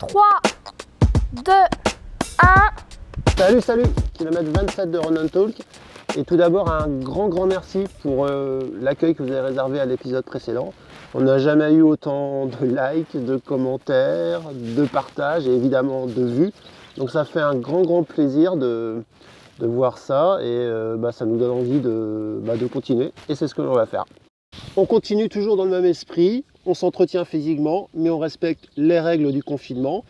3, 2, 1. Salut, kilomètre 27 de Run and Talk. Et tout d'abord, un grand merci pour l'accueil que vous avez réservé à l'épisode précédent. On n'a jamais eu autant de likes, de commentaires, de partages et évidemment de vues. Donc ça fait un grand plaisir de voir ça et ça nous donne envie de continuer. Et c'est ce que l'on va faire. On continue toujours dans le même esprit, on s'entretient physiquement, mais on respecte les règles du confinement.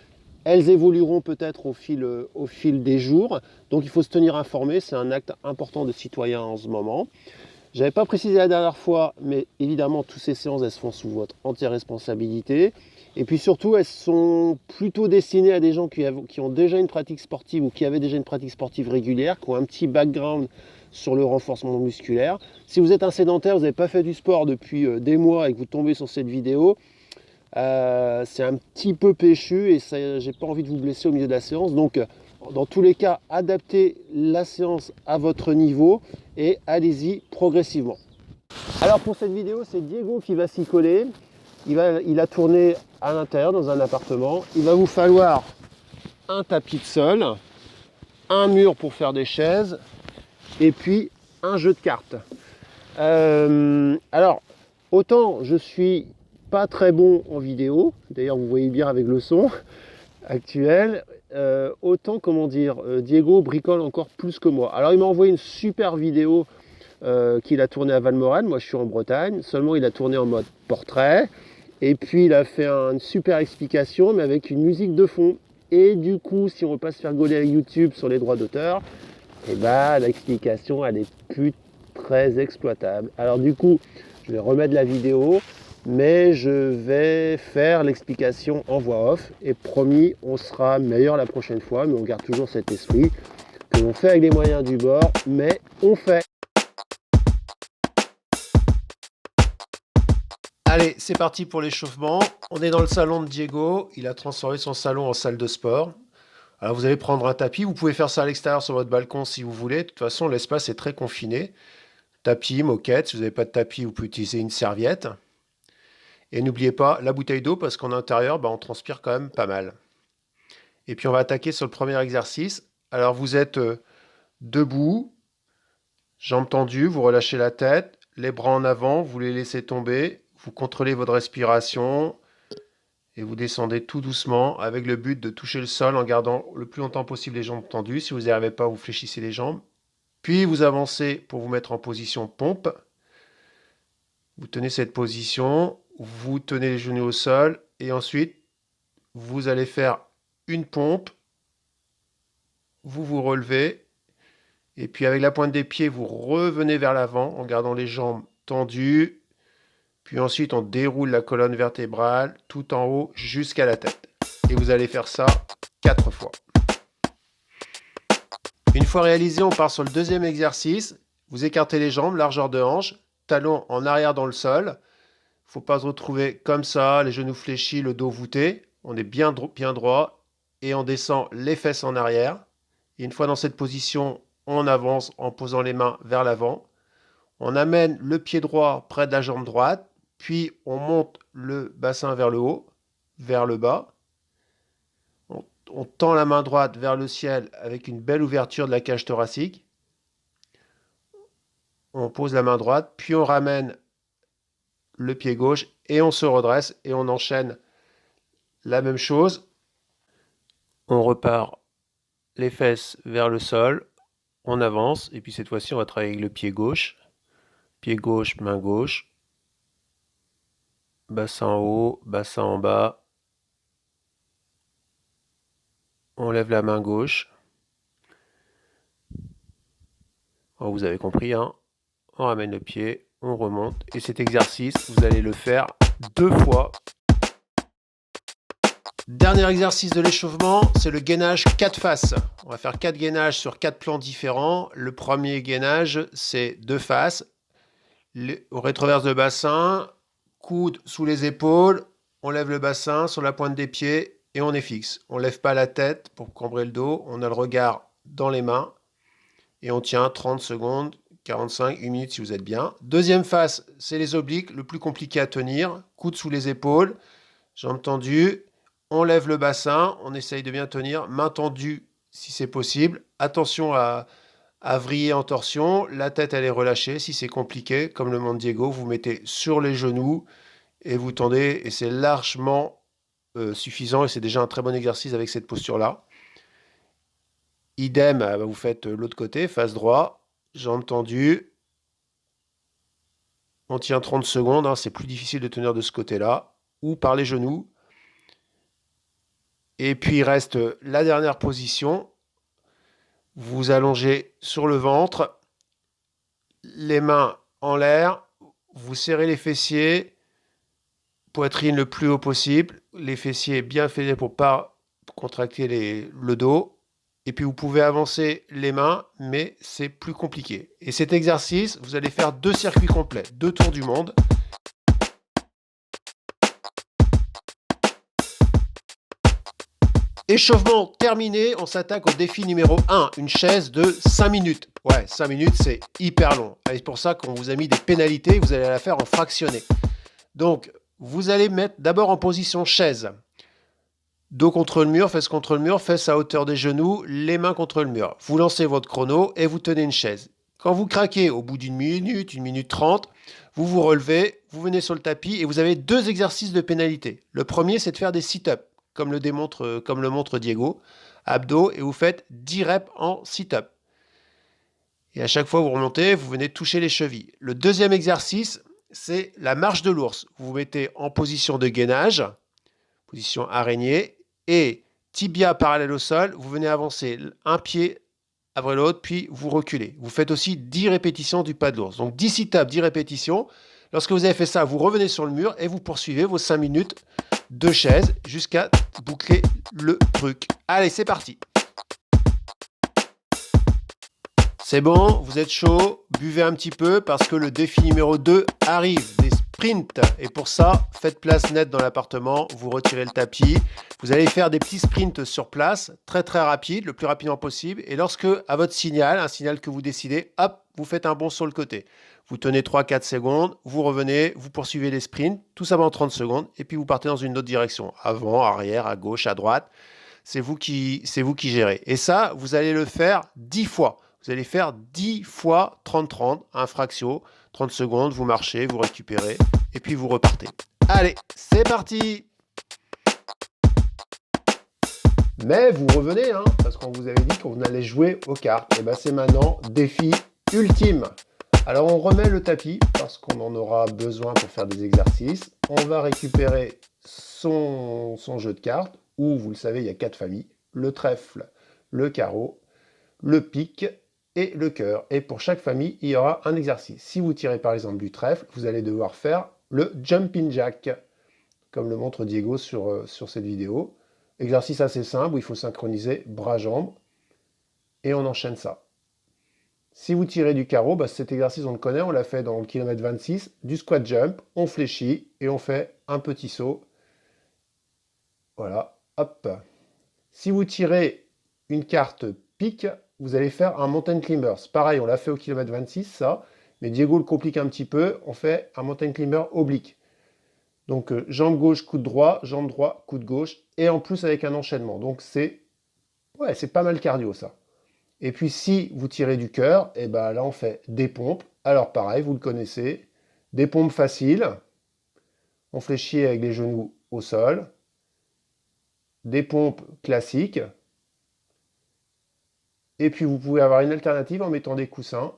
Elles évolueront peut-être au fil des jours, donc il faut se tenir informé, c'est un acte important de citoyen en ce moment. Je n'avais pas précisé la dernière fois, mais évidemment, toutes ces séances, elles se font sous votre entière responsabilité. Et puis surtout, elles sont plutôt destinées à des gens qui ont déjà une pratique sportive ou qui avaient déjà une pratique sportive régulière, qui ont un petit background sur le renforcement musculaire. Si vous êtes un sédentaire, vous n'avez pas fait du sport depuis des mois et que vous tombez sur cette vidéo, c'est un petit peu péchu et j'ai pas envie de vous blesser au milieu de la séance. Donc, dans tous les cas, adaptez la séance à votre niveau et allez-y progressivement. Alors pour cette vidéo, c'est Diego qui va s'y coller. Il a tourné à l'intérieur dans un appartement. Il va vous falloir un tapis de sol, un mur pour faire des chaises et puis un jeu de cartes. Alors, autant je suis pas très bon en vidéo, d'ailleurs vous voyez bien avec le son actuel, autant Diego bricole encore plus que moi. Alors il m'a envoyé une super vidéo qu'il a tournée à Valmorel, moi je suis en Bretagne, seulement il a tourné en mode portrait, et puis il a fait une super explication mais avec une musique de fond. Et du coup, si on ne veut pas se faire gauler avec YouTube sur les droits d'auteur, l'explication elle est plus très exploitable. Alors du coup, je vais remettre la vidéo, mais je vais faire l'explication en voix off et promis, on sera meilleur la prochaine fois, mais on garde toujours cet esprit que l'on fait avec les moyens du bord, mais on fait. Allez, c'est parti pour l'échauffement. On est dans le salon de Diego, il a transformé son salon en salle de sport. Alors vous allez prendre un tapis, vous pouvez faire ça à l'extérieur sur votre balcon si vous voulez, de toute façon l'espace est très confiné. Tapis, moquette, si vous n'avez pas de tapis, vous pouvez utiliser une serviette. Et n'oubliez pas la bouteille d'eau parce qu'en intérieur, on transpire quand même pas mal. Et puis on va attaquer sur le premier exercice. Alors vous êtes debout, jambes tendues, vous relâchez la tête, les bras en avant, vous les laissez tomber, vous contrôlez votre respiration et vous descendez tout doucement avec le but de toucher le sol en gardant le plus longtemps possible les jambes tendues. Si vous n'y arrivez pas, vous fléchissez les jambes. Puis vous avancez pour vous mettre en position pompe. Vous tenez cette position, vous tenez les genoux au sol et ensuite vous allez faire une pompe, vous vous relevez et puis avec la pointe des pieds vous revenez vers l'avant en gardant les jambes tendues. Puis ensuite on déroule la colonne vertébrale tout en haut jusqu'à la tête. Et vous allez faire ça 4 fois. Une fois réalisé, on part sur le deuxième exercice. Vous écartez les jambes, largeur de hanche, talons en arrière dans le sol. Il ne faut pas se retrouver comme ça, les genoux fléchis, le dos voûté. On est bien droit et on descend les fesses en arrière. Et une fois dans cette position, on avance en posant les mains vers l'avant. On amène le pied droit près de la jambe droite, puis on monte le bassin vers le haut, vers le bas. On tend la main droite vers le ciel avec une belle ouverture de la cage thoracique. On pose la main droite, puis on ramène le pied gauche et on se redresse et on enchaîne la même chose. On repart les fesses vers le sol, on avance et puis cette fois-ci on va travailler avec le pied gauche, main gauche, bassin en haut, bassin en bas. On lève la main gauche. Oh, vous avez compris, hein? On ramène le pied, on remonte. Et cet exercice, vous allez le faire 2 fois. Dernier exercice de l'échauffement, c'est le gainage 4 faces. On va faire 4 gainages sur 4 plans différents. Le premier gainage, c'est 2 faces. Au rétroverse de bassin, coude sous les épaules. On lève le bassin sur la pointe des pieds et on est fixe. On ne lève pas la tête pour cambrer le dos. On a le regard dans les mains. Et on tient 30 secondes, 45, 1 minute si vous êtes bien. Deuxième face, c'est les obliques, le plus compliqué à tenir. Coude sous les épaules, jambes tendues. On lève le bassin, on essaye de bien tenir, main tendue si c'est possible. Attention à vriller en torsion, la tête elle est relâchée. Si c'est compliqué, comme le montre Diego, vous mettez sur les genoux et vous tendez et c'est largement suffisant et c'est déjà un très bon exercice avec cette posture-là. Idem, vous faites l'autre côté, face droit, jambes tendues. On tient 30 secondes, hein, c'est plus difficile de tenir de ce côté-là, ou par les genoux. Et puis il reste la dernière position. Vous allongez sur le ventre, les mains en l'air, vous serrez les fessiers, poitrine le plus haut possible, les fessiers bien fermés pour ne pas contracter le dos. Et puis vous pouvez avancer les mains, mais c'est plus compliqué. Et cet exercice, vous allez faire 2 circuits complets, 2 tours du monde. Échauffement terminé, on s'attaque au défi numéro 1, une chaise de 5 minutes. Ouais, 5 minutes, c'est hyper long. C'est pour ça qu'on vous a mis des pénalités, vous allez la faire en fractionné. Donc, vous allez mettre d'abord en position chaise. Dos contre le mur, fesses à hauteur des genoux, les mains contre le mur. Vous lancez votre chrono et vous tenez une chaise. Quand vous craquez au bout d'une minute 30, vous vous relevez, vous venez sur le tapis et vous avez 2 exercices de pénalité. Le premier, c'est de faire des sit-ups, comme le montre Diego, abdos, et vous faites 10 reps en sit-up. Et à chaque fois vous remontez, vous venez toucher les chevilles. Le deuxième exercice, c'est la marche de l'ours. Vous vous mettez en position de gainage, position araignée, et tibia parallèle au sol, vous venez avancer un pied après l'autre, puis vous reculez. Vous faites aussi 10 répétitions du pas de l'ours. Donc 10 sit-ups, 10 répétitions. Lorsque vous avez fait ça, vous revenez sur le mur et vous poursuivez vos 5 minutes de chaise jusqu'à boucler le truc. Allez, c'est parti. C'est bon, vous êtes chaud, buvez un petit peu parce que le défi numéro 2 arrive, des sprints. Et pour ça, faites place nette dans l'appartement, vous retirez le tapis. Vous allez faire des petits sprints sur place, très très rapides, le plus rapidement possible. Et lorsque, à votre signal, un signal que vous décidez, hop, vous faites un bond sur le côté. Vous tenez 3-4 secondes, vous revenez, vous poursuivez les sprints, tout ça va en 30 secondes, et puis vous partez dans une autre direction, avant, arrière, à gauche, à droite. C'est vous qui gérez. Et ça, vous allez le faire 10 fois. Vous allez faire 10 fois 30-30, un fractio, 30 secondes, vous marchez, vous récupérez, et puis vous repartez. Allez, c'est parti! Mais vous revenez, hein, parce qu'on vous avait dit qu'on allait jouer aux cartes. Et bien c'est maintenant défi ultime. Alors on remet le tapis, parce qu'on en aura besoin pour faire des exercices. On va récupérer son jeu de cartes, où, vous le savez, il y a 4 familles. Le trèfle, le carreau, le pique, et le cœur. Et pour chaque famille, il y aura un exercice. Si vous tirez par exemple du trèfle, vous allez devoir faire le jumping jack, comme le montre Diego sur cette vidéo. Exercice assez simple où il faut synchroniser bras-jambes et on enchaîne ça. Si vous tirez du carreau, cet exercice on le connaît, on l'a fait dans le kilomètre 26, du squat jump, on fléchit et on fait un petit saut. Voilà, hop. Si vous tirez une carte pique, vous allez faire un mountain climbers. Pareil, on l'a fait au kilomètre 26, ça, mais Diego le complique un petit peu, on fait un mountain climber oblique. Donc jambe gauche, coude droit, jambe droite, coude gauche, et en plus avec un enchaînement. Donc c'est pas mal cardio ça. Et puis si vous tirez du cœur, et ben là on fait des pompes. Alors pareil, vous le connaissez, des pompes faciles, on fléchit avec les genoux au sol, des pompes classiques, et puis vous pouvez avoir une alternative en mettant des coussins,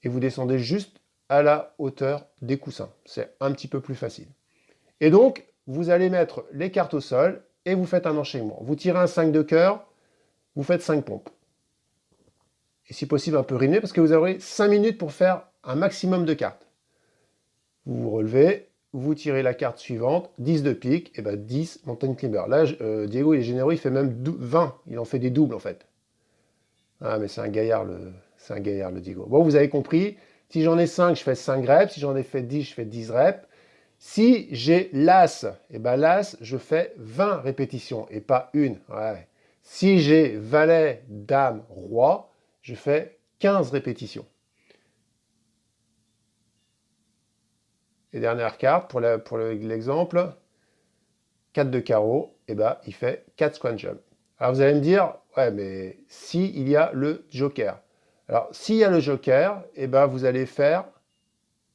et vous descendez juste à la hauteur des coussins. C'est un petit peu plus facile. Et donc, vous allez mettre les cartes au sol, et vous faites un enchaînement. Vous tirez un 5 de cœur, vous faites 5 pompes. Et si possible un peu rythmé, parce que vous aurez 5 minutes pour faire un maximum de cartes. Vous vous relevez, vous tirez la carte suivante, 10 de pique, et bien 10 mountain climber. Là, Diego, il est généreux, il fait même 20, il en fait des doubles en fait. Ah, mais c'est un gaillard le Diego. Bon, vous avez compris, si j'en ai 5, je fais 5 reps, si j'en ai fait 10, je fais 10 reps. Si j'ai l'as, et ben l'as, je fais 20 répétitions, et pas une. Ouais. Si j'ai valet, dame, roi, je fais 15 répétitions. Et dernière carte pour l'exemple. 4 de carreau, et ben, il fait 4 squat jump. Alors vous allez me dire, ouais, mais si il y a le joker. Alors, s'il y a le joker, et ben, vous allez faire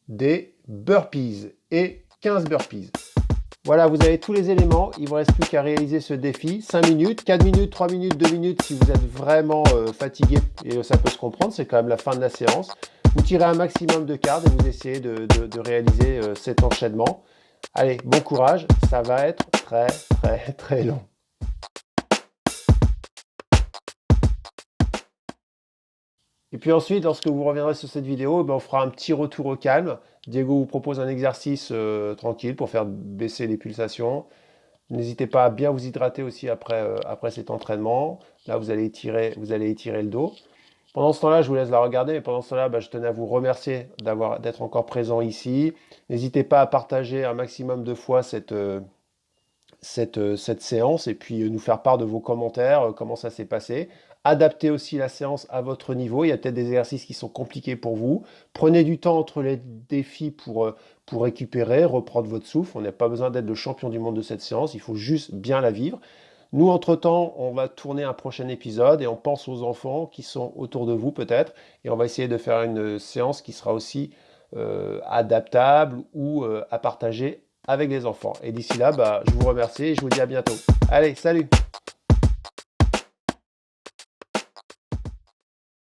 des burpees et 15 burpees. Voilà, vous avez tous les éléments. Il ne vous reste plus qu'à réaliser ce défi. 5 minutes, 4 minutes, 3 minutes, 2 minutes si vous êtes vraiment fatigué. Et ça peut se comprendre, c'est quand même la fin de la séance. Vous tirez un maximum de cartes et vous essayez de réaliser cet enchaînement. Allez, bon courage. Ça va être très, très, très long. Et puis ensuite, lorsque vous reviendrez sur cette vidéo, on fera un petit retour au calme. Diego vous propose un exercice tranquille pour faire baisser les pulsations. N'hésitez pas à bien vous hydrater aussi après cet entraînement. Là, vous allez étirer le dos. Pendant ce temps-là, je vous laisse la regarder, mais pendant ce temps-là, je tenais à vous remercier d'être encore présent ici. N'hésitez pas à partager un maximum de fois cette séance et puis nous faire part de vos commentaires, comment ça s'est passé. Adaptez aussi la séance à votre niveau. Il y a peut-être des exercices qui sont compliqués pour vous. Prenez du temps entre les défis pour récupérer, reprendre votre souffle. On n'a pas besoin d'être le champion du monde de cette séance. Il faut juste bien la vivre. Nous, entre-temps, on va tourner un prochain épisode et on pense aux enfants qui sont autour de vous peut-être. Et on va essayer de faire une séance qui sera aussi adaptable ou à partager avec les enfants. Et d'ici là, je vous remercie et je vous dis à bientôt. Allez, salut!